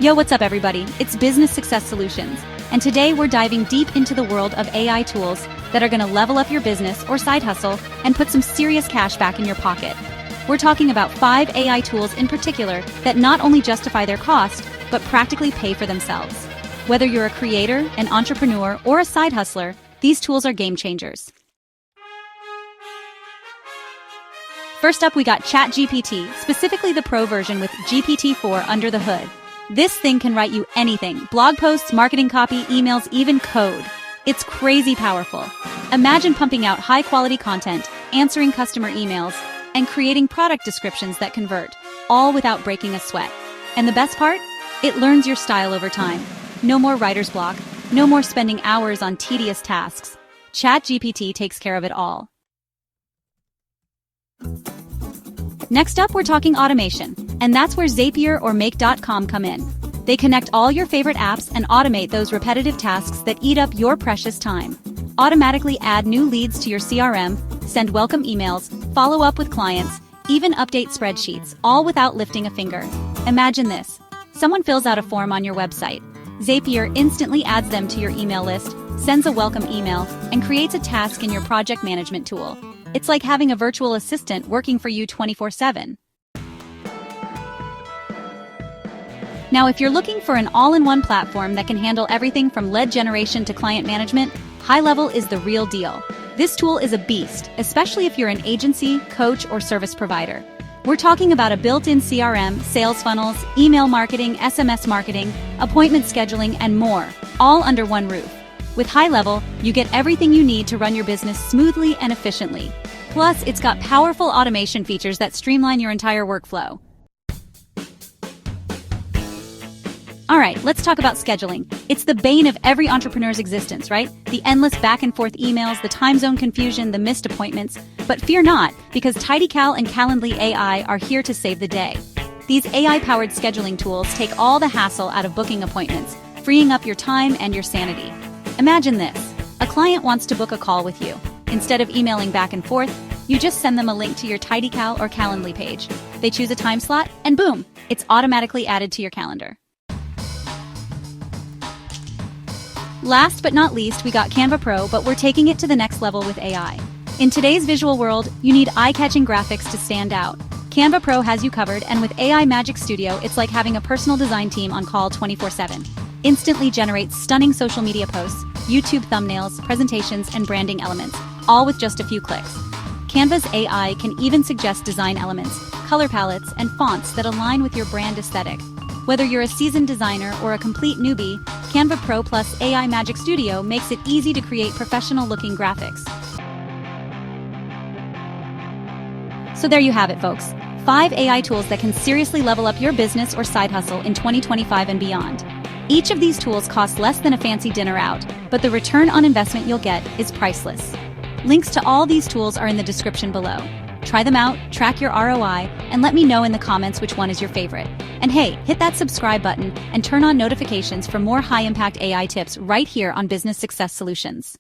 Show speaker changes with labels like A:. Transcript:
A: Yo, what's up everybody? It's Business Success Solutions, and today we're diving deep into the world of AI tools that are going to level up your business or side hustle and put some serious cash back in your pocket. We're talking about 5 AI tools in particular that not only justify their cost, but practically pay for themselves. Whether you're a creator, an entrepreneur, or a side hustler, these tools are game changers. First up, we got ChatGPT, specifically the Pro version with GPT-4 under the hood. This thing can write you anything: blog posts, marketing copy, emails, even code. It's crazy powerful. Imagine pumping out high-quality content, answering customer emails, and creating product descriptions that convert, all without breaking a sweat. And the best part? It learns your style over time. No more writer's block, no more spending hours on tedious tasks. ChatGPT takes care of it all. Next up, we're talking automation, and that's where Zapier or Make.com come in. They connect all your favorite apps and automate those repetitive tasks that eat up your precious time. Automatically add new leads to your CRM, send welcome emails, follow up with clients, even update spreadsheets, all without lifting a finger. Imagine this. Someone fills out a form on your website. Zapier instantly adds them to your email list, sends a welcome email, and creates a task in your project management tool. It's like having a virtual assistant working for you 24/7. Now, if you're looking for an all-in-one platform that can handle everything from lead generation to client management, HighLevel is the real deal. This tool is a beast, especially if you're an agency, coach, or service provider. We're talking about a built-in CRM, sales funnels, email marketing, SMS marketing, appointment scheduling, and more, all under one roof. With HighLevel, you get everything you need to run your business smoothly and efficiently. Plus, it's got powerful automation features that streamline your entire workflow. Alright, let's talk about scheduling. It's the bane of every entrepreneur's existence, right? The endless back and forth emails, the time zone confusion, the missed appointments. But fear not, because Tidycal and Calendly AI are here to save the day. These AI-powered scheduling tools take all the hassle out of booking appointments, freeing up your time and your sanity. Imagine this. A client wants to book a call with you. Instead of emailing back and forth, you just send them a link to your Tidycal or Calendly page. They choose a time slot, and boom, it's automatically added to your calendar. Last but not least, we got Canva Pro, but we're taking it to the next level with AI. In today's visual world, you need eye-catching graphics to stand out. Canva Pro has you covered, and with AI Magic Studio, it's like having a personal design team on call 24/7. Instantly generates stunning social media posts, YouTube thumbnails, presentations, and branding elements, all with just a few clicks. Canva's AI can even suggest design elements, color palettes, and fonts that align with your brand aesthetic. Whether you're a seasoned designer or a complete newbie, Canva Pro plus AI Magic Studio makes it easy to create professional-looking graphics. So there you have it, folks. 5 AI tools that can seriously level up your business or side hustle in 2025 and beyond. Each of these tools costs less than a fancy dinner out, but the return on investment you'll get is priceless. Links to all these tools are in the description below. Try them out, track your ROI, and let me know in the comments which one is your favorite. And hey, hit that subscribe button and turn on notifications for more high-impact AI tips right here on Business Success Solutions.